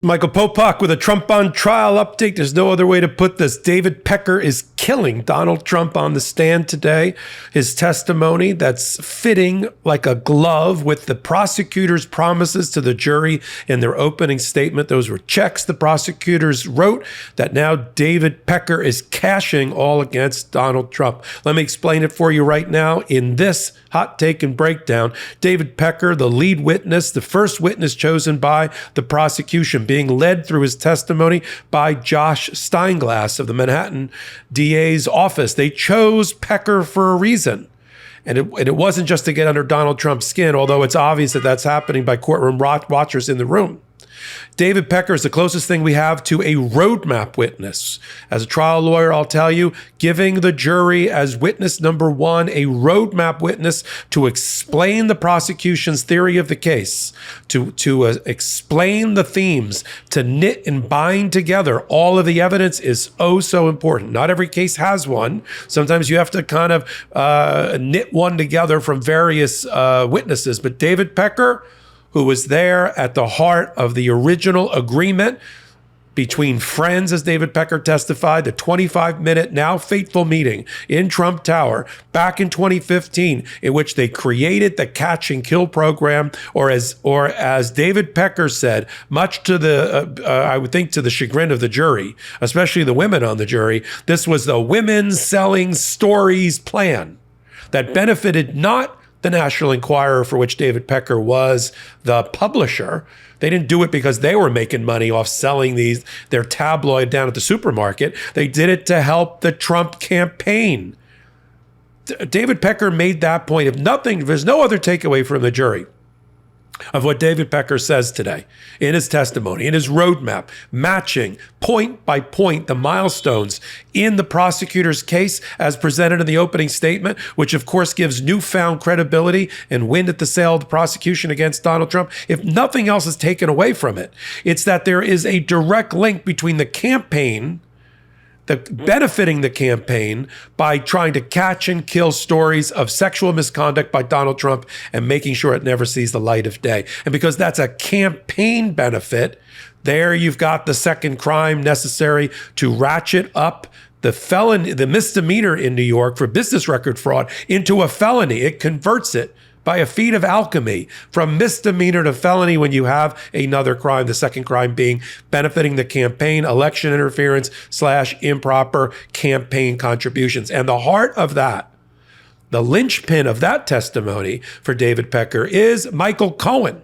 Michael Popok with a Trump on trial update. There's no other way to put this. David Pecker is killing Donald Trump on the stand today. His testimony that's fitting like a glove with the prosecutor's promises to the jury in their opening statement. Those were checks the prosecutors wrote that now David Pecker is cashing all against Donald Trump. Let me explain it for you right now in this hot take and breakdown. David Pecker, the lead witness, the first witness chosen by the prosecution, being led through his testimony by Josh Steinglass of the Manhattan DA's office. They chose Pecker for a reason. And it wasn't just to get under Donald Trump's skin, although it's obvious that that's happening by courtroom watchers in the room. David Pecker is the closest thing we have to a roadmap witness. As a trial lawyer, I'll tell you, giving the jury as witness number one a roadmap witness to explain the prosecution's theory of the case, to explain the themes, to knit and bind together all of the evidence is oh so important. Not every case has one. Sometimes you have to kind of knit one together from various witnesses. But David Pecker, who was there at the heart of the original agreement between friends, as David Pecker testified, the 25-minute, now fateful meeting in Trump Tower back in 2015, in which they created the catch and kill program, or as David Pecker said, much to the, I would think to the chagrin of the jury, especially the women on the jury, this was the women selling stories plan that benefited not the National Enquirer, for which David Pecker was the publisher. They didn't do it because they were making money off selling their tabloid down at the supermarket. They did it to help the Trump campaign. David Pecker made that point. If there's no other takeaway from the jury of what David Pecker says today in his testimony, in his roadmap, matching point by point the milestones in the prosecutor's case as presented in the opening statement, which of course gives newfound credibility and wind at the sail of the prosecution against Donald Trump. If nothing else is taken away from it, it's that there is a direct link between the campaign, benefiting the campaign by trying to catch and kill stories of sexual misconduct by Donald Trump and making sure it never sees the light of day. And because that's a campaign benefit, there you've got the second crime necessary to ratchet up the misdemeanor in New York for business record fraud into a felony. It converts it by a feat of alchemy from misdemeanor to felony when you have another crime, the second crime being benefiting the campaign, election interference / improper campaign contributions. And the heart of that, the linchpin of that testimony for David Pecker is Michael Cohen.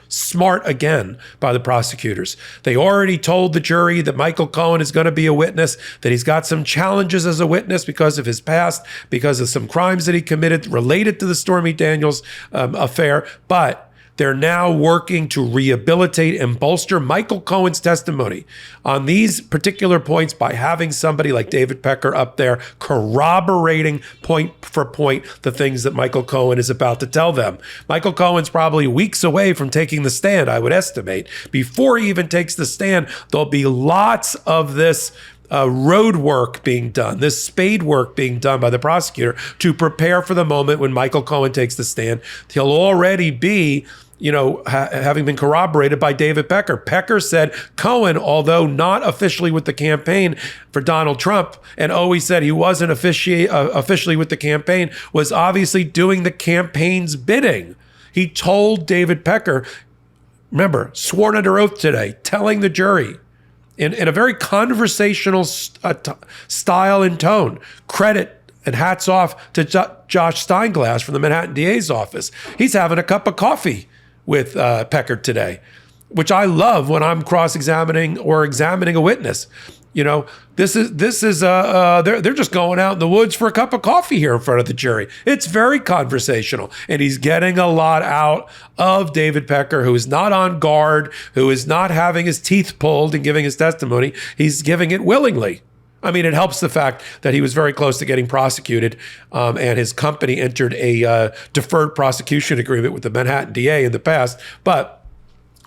Smart again by the prosecutors. They already told the jury that Michael Cohen is going to be a witness, that he's got some challenges as a witness because of his past, because of some crimes that he committed related to the Stormy Daniels affair. But they're now working to rehabilitate and bolster Michael Cohen's testimony on these particular points by having somebody like David Pecker up there corroborating point for point the things that Michael Cohen is about to tell them. Michael Cohen's probably weeks away from taking the stand, I would estimate. Before he even takes the stand, there'll be lots of this road work being done, this spade work being done by the prosecutor to prepare for the moment when Michael Cohen takes the stand. He'll already be having been corroborated by David Pecker. Pecker said Cohen, although not officially with the campaign for Donald Trump, and always said he wasn't officially with the campaign, was obviously doing the campaign's bidding. He told David Pecker, remember, sworn under oath today, telling the jury in a very conversational style and tone, credit and hats off to Josh Steinglass from the Manhattan DA's office. He's having a cup of coffee with Pecker today, which I love when I'm cross-examining or examining a witness. They're just going out in the woods for a cup of coffee here in front of the jury. It's very conversational, and he's getting a lot out of David Pecker, who is not on guard, who is not having his teeth pulled and giving his testimony. He's giving it willingly. I mean, it helps the fact that he was very close to getting prosecuted, and his company entered a deferred prosecution agreement with the Manhattan DA in the past, but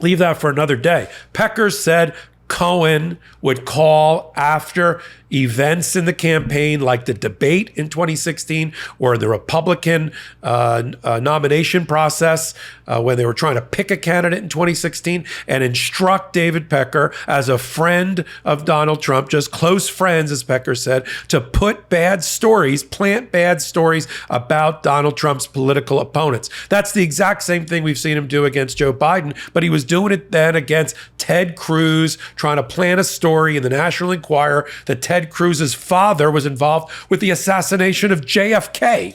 leave that for another day. Pecker said Cohen would call after events in the campaign, like the debate in 2016 or the Republican nomination process when they were trying to pick a candidate in 2016, and instruct David Pecker, as a friend of Donald Trump, just close friends, as Pecker said, to put bad stories, plant bad stories about Donald Trump's political opponents. That's the exact same thing we've seen him do against Joe Biden, but he was doing it then against Ted Cruz, trying to plant a story in the National Enquirer that Ted Cruz's father was involved with the assassination of JFK.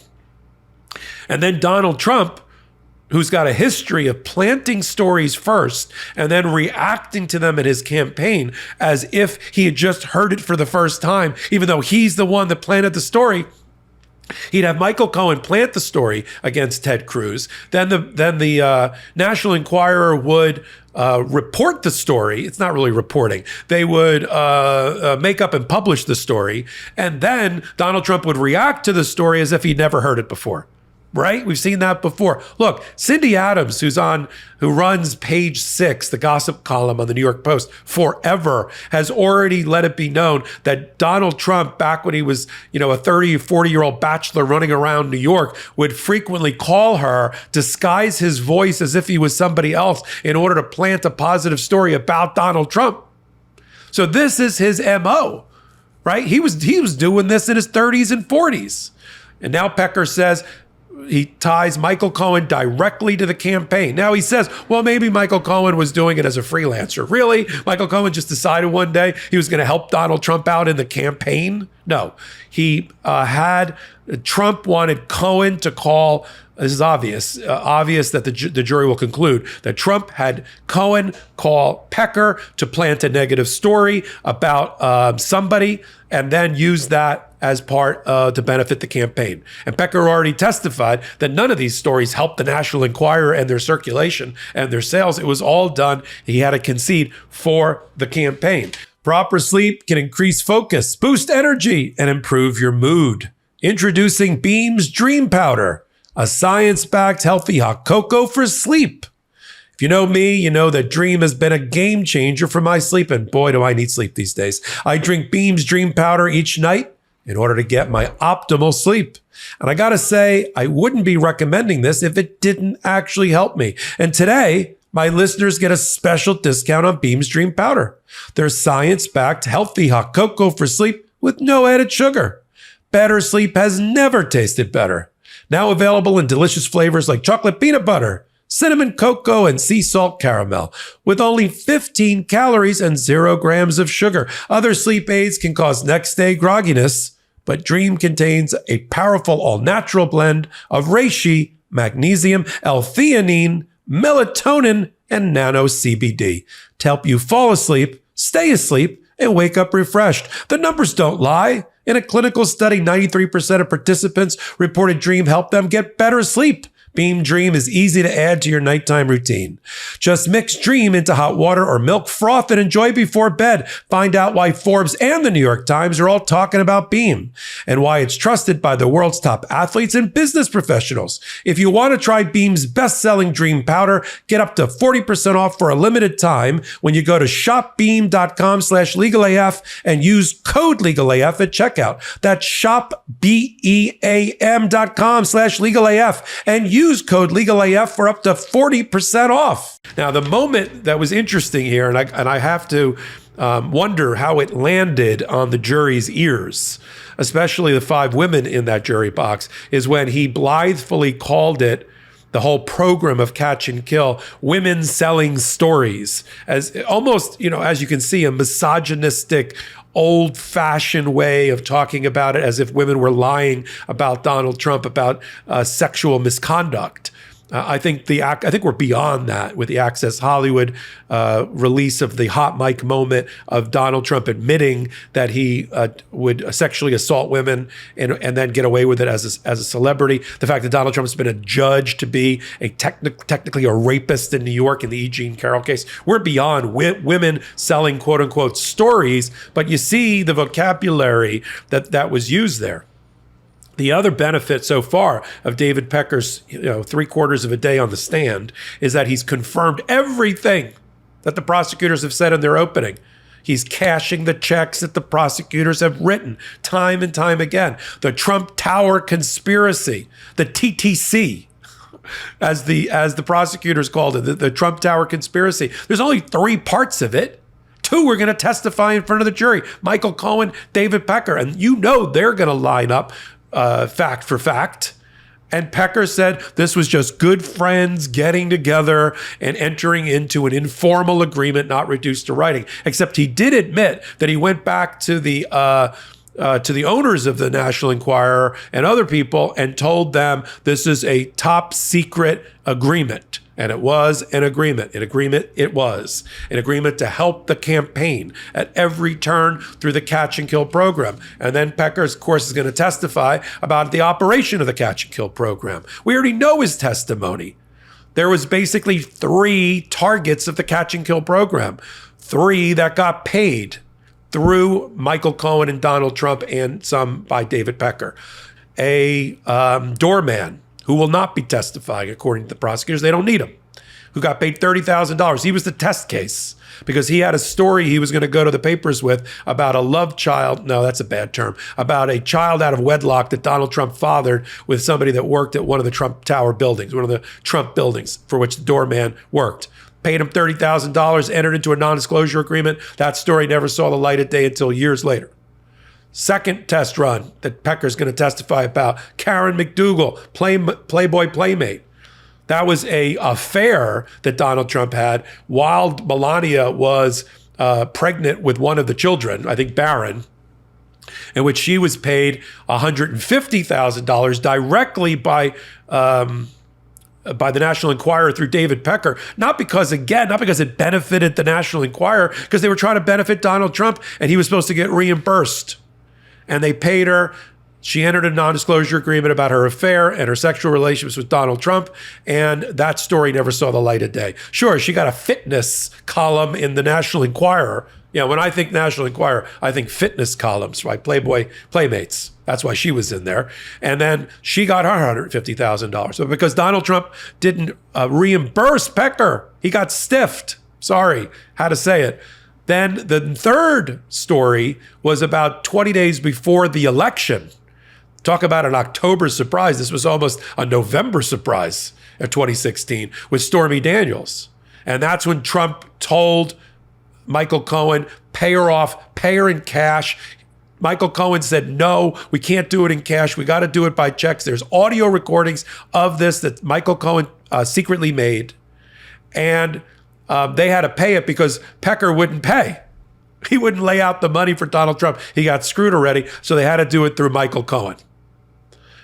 And then Donald Trump, who's got a history of planting stories first and then reacting to them in his campaign as if he had just heard it for the first time, even though he's the one that planted the story. He'd have Michael Cohen plant the story against Ted Cruz. Then the National Enquirer would report the story. It's not really reporting. They would make up and publish the story. And then Donald Trump would react to the story as if he'd never heard it before. Right? We've seen that before. Look, Cindy Adams, who runs Page 6, the gossip column on the New York Post, forever, has already let it be known that Donald Trump, back when he was, a 30 or 40-year-old bachelor running around New York, would frequently call her, disguise his voice as if he was somebody else in order to plant a positive story about Donald Trump. So this is his MO, right? He was doing this in his 30s and 40s. And now Pecker says he ties Michael Cohen directly to the campaign. Now he says, well, maybe Michael Cohen was doing it as a freelancer. Really? Michael Cohen just decided one day he was going to help Donald Trump out in the campaign? No. Trump wanted Cohen to call. This is obvious that the jury will conclude that Trump had Cohen call Pecker to plant a negative story about somebody and then use that as part to benefit the campaign. And Pecker already testified that none of these stories helped the National Enquirer and their circulation and their sales. It was all done. He had to concede for the campaign. Proper sleep can increase focus, boost energy, and improve your mood. Introducing Beam's Dream Powder, a science-backed healthy hot cocoa for sleep. If you know me, you know that Dream has been a game changer for my sleep, and boy, do I need sleep these days. I drink Beam's Dream Powder each night in order to get my optimal sleep. And I gotta say, I wouldn't be recommending this if it didn't actually help me. And today, my listeners get a special discount on Beam's Dream Powder. Their science-backed healthy hot cocoa for sleep with no added sugar. Better sleep has never tasted better. Now available in delicious flavors like chocolate peanut butter, cinnamon cocoa, and sea salt caramel, with only 15 calories and 0 grams of sugar. Other sleep aids can cause next-day grogginess, but Dream contains a powerful all-natural blend of reishi, magnesium, L-theanine, melatonin, and nano CBD to help you fall asleep, stay asleep, and wake up refreshed. The numbers don't lie. In a clinical study, 93% of participants reported Dream helped them get better sleep. Beam Dream is easy to add to your nighttime routine. Just mix Dream into hot water or milk froth and enjoy before bed. Find out why Forbes and the New York Times are all talking about Beam and why it's trusted by the world's top athletes and business professionals. If you want to try Beam's best-selling Dream Powder, get up to 40% off for a limited time when you go to shopbeam.com/legalaf and use code legalaf at checkout. That's shopbeam.com/legalaf and use code LegalAF for up to 40% off. Now, the moment that was interesting here, and I have to wonder how it landed on the jury's ears, especially the 5 women in that jury box, is when he blithely called it, the whole program of Catch and Kill, women selling stories, as almost, as you can see, a misogynistic, old-fashioned way of talking about it, as if women were lying about Donald Trump, about sexual misconduct. I think we're beyond that with the Access Hollywood release of the hot mic moment of Donald Trump admitting that he would sexually assault women and then get away with it as a celebrity. The fact that Donald Trump's been adjudged to be technically a rapist in New York in the E. Jean Carroll case. We're beyond women selling quote unquote stories, but you see the vocabulary that was used there. The other benefit so far of David Pecker's 3/4 of a day on the stand is that he's confirmed everything that the prosecutors have said in their opening. He's cashing the checks that the prosecutors have written time and time again. The Trump Tower conspiracy, the TTC, as the prosecutors called it, the Trump Tower conspiracy. There's only 3 parts of it. 2 were going to testify in front of the jury: Michael Cohen, David Pecker. And you know they're going to line up fact for fact. And Pecker said this was just good friends getting together and entering into an informal agreement not reduced to writing. Except he did admit that he went back to the owners of the National Enquirer and other people and told them this is a top secret agreement. And it was an agreement. It was an agreement to help the campaign at every turn through the catch and kill program. And then Pecker, of course, is going to testify about the operation of the catch and kill program. We already know his testimony. There was basically 3 targets of the catch and kill program, 3 that got paid through Michael Cohen and Donald Trump, and some by David Pecker. A doorman who will not be testifying, according to the prosecutors. They don't need him, who got paid $30,000. He was the test case because he had a story he was going to go to the papers with about a love child. No, that's a bad term. About a child out of wedlock that Donald Trump fathered with somebody that worked at one of the Trump Tower buildings, one of the Trump buildings for which the doorman worked. Paid him $30,000, entered into a non-disclosure agreement. That story never saw the light of day until years later. Second test run that Pecker's going to testify about: Karen McDougal, Playboy Playmate. That was a affair that Donald Trump had while Melania was pregnant with one of the children, I think Barron, in which she was paid $150,000 directly by the National Enquirer through David Pecker, not because it benefited the National Enquirer, because they were trying to benefit Donald Trump and he was supposed to get reimbursed. And they paid her. She entered a non-disclosure agreement about her affair and her sexual relations with Donald Trump, and that story never saw the light of day. Sure, she got a fitness column in the National Enquirer. Yeah, when I think National Enquirer, I think fitness columns, right? Playboy Playmates. That's why she was in there. And then she got her $150,000. So because Donald Trump didn't reimburse Pecker, he got stiffed. Sorry, how to say it. Then the third story was about 20 days before the election. Talk about an October surprise. This was almost a November surprise of 2016 with Stormy Daniels. And that's when Trump told Michael Cohen, pay her off, pay her in cash. Michael Cohen said, no, we can't do it in cash. We got to do it by checks. There's audio recordings of this that Michael Cohen secretly made. And they had to pay it because Pecker wouldn't pay. He wouldn't lay out the money for Donald Trump. He got screwed already, so they had to do it through Michael Cohen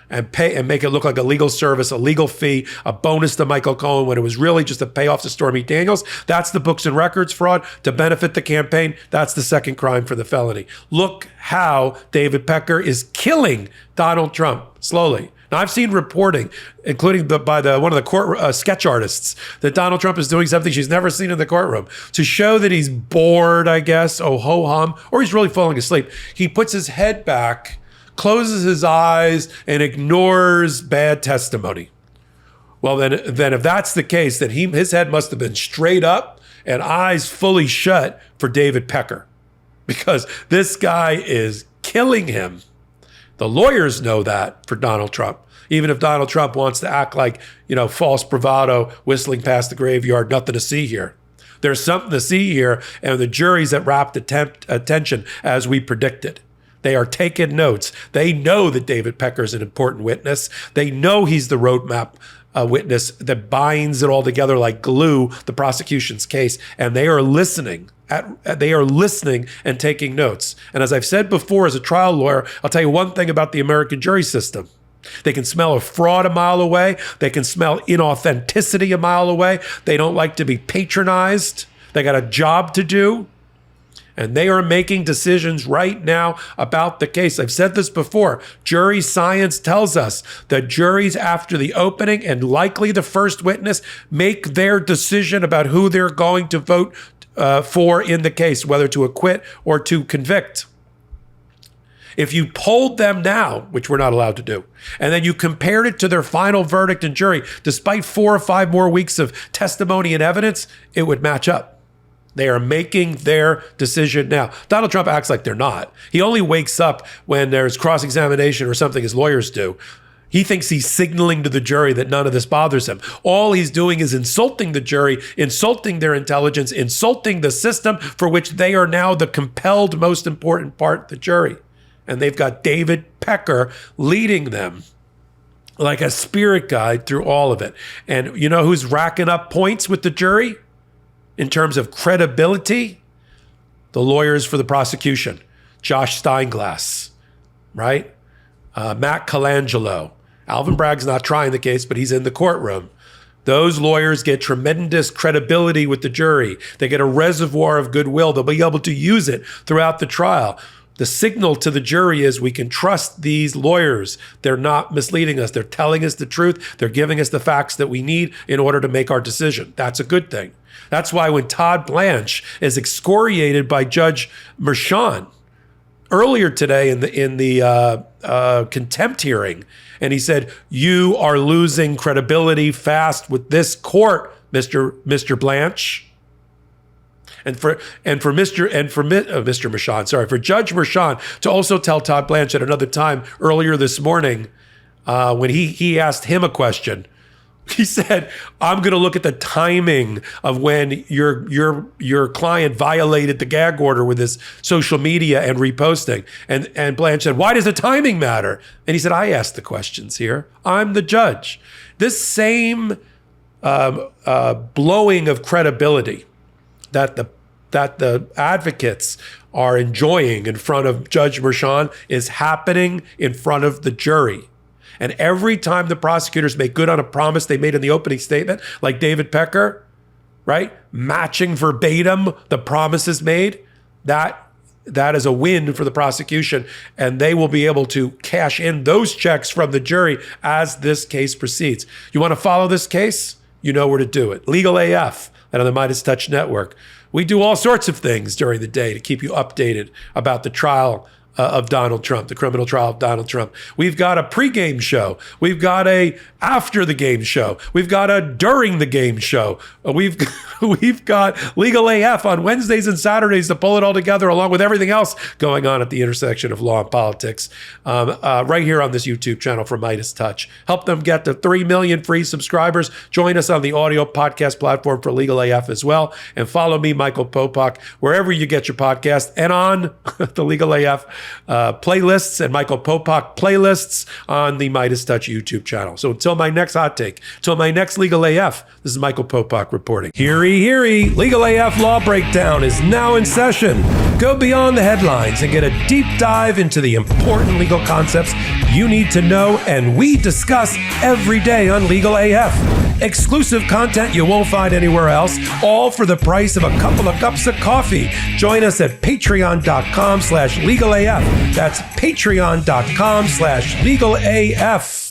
and pay and make it look like a legal service, a legal fee, a bonus to Michael Cohen when it was really just a payoff to Stormy Daniels. That's the books and records fraud to benefit the campaign. That's the second crime for the felony. Look how David Pecker is killing Donald Trump slowly. Now, I've seen reporting, including by one of the court sketch artists, that Donald Trump is doing something she's never seen in the courtroom to show that he's bored, I guess, oh ho hum, or he's really falling asleep. He puts his head back, closes his eyes, and ignores bad testimony. Well, then if that's the case, then his head must have been straight up and eyes fully shut for David Pecker, because this guy is killing him. The lawyers know that for Donald Trump. Even if Donald Trump wants to act like, false bravado, whistling past the graveyard, nothing to see here. There's something to see here, and the jury's at rapt attention as we predicted. They are taking notes. They know that David Pecker is an important witness. They know he's the roadmap witness that binds it all together like glue, the prosecution's case, and they are listening. They are listening and taking notes. And as I've said before, as a trial lawyer, I'll tell you one thing about the American jury system. They can smell a fraud a mile away. They can smell inauthenticity a mile away. They don't like to be patronized. They got a job to do. And they are making decisions right now about the case. I've said this before. Jury science tells us that juries, after the opening and likely the first witness, make their decision about who they're going to vote for in the case, whether to acquit or to convict. If you polled them now, which we're not allowed to do, and then you compared it to their final verdict in jury, despite 4 or 5 more weeks of testimony and evidence, it would match up. They are making their decision now. Donald Trump acts like they're not. He only wakes up when there's cross-examination or something his lawyers do. He thinks he's signaling to the jury that none of this bothers him. All he's doing is insulting the jury, insulting their intelligence, insulting the system for which they are now the compelled most important part, the jury. And they've got David Pecker leading them like a spirit guide through all of it. And you know who's racking up points with the jury in terms of credibility? The lawyers for the prosecution. Josh Steinglass, right? Matt Colangelo. Alvin Bragg's not trying the case, but he's in the courtroom. Those lawyers get tremendous credibility with the jury. They get a reservoir of goodwill. They'll be able to use it throughout the trial. The signal to the jury is we can trust these lawyers. They're not misleading us. They're telling us the truth. They're giving us the facts that we need in order to make our decision. That's a good thing. That's why when Todd Blanche is excoriated by Judge Merchan earlier today in the contempt hearing, and he said, "You are losing credibility fast with this court, Mr. Blanche." And for Mr. Merchan, for Judge Merchan to also tell Todd Blanche at another time earlier this morning, when he asked him a question, he said, "I'm going to look at the timing of when your client violated the gag order with his social media and reposting." And Blanche said, "Why does the timing matter?" And he said, "I asked the questions here. I'm the judge." This same blowing of credibility that the advocates are enjoying in front of Judge Merchan is happening in front of the jury. And every time the prosecutors make good on a promise they made in the opening statement, like David Pecker, right? Matching verbatim the promises made, that is a win for the prosecution. And they will be able to cash in those checks from the jury as this case proceeds. You want to follow this case? You know where to do it. Legal AF and on the MeidasTouch network. We do all sorts of things during the day to keep you updated about the trial of Donald Trump, the criminal trial of Donald Trump. We've got a pregame show. We've got a after the game show. We've got a during the game show. We've got Legal AF on Wednesdays and Saturdays to pull it all together, along with everything else going on at the intersection of law and politics, right here on this YouTube channel for MeidasTouch. Help them get to 3 million free subscribers. Join us on the audio podcast platform for Legal AF as well. And follow me, Michael Popok, wherever you get your podcast, and on the Legal AF playlists and Michael Popok playlists on the MeidasTouch YouTube channel. So until my next hot take, until my next Legal AF, this is Michael Popok reporting. Heary, Legal AF Law Breakdown is now in session. Go beyond the headlines and get a deep dive into the important legal concepts you need to know and we discuss every day on Legal AF. Exclusive content you won't find anywhere else, all for the price of a couple of cups of coffee. Join us at patreon.com/legalaf. That's patreon.com/legalaf.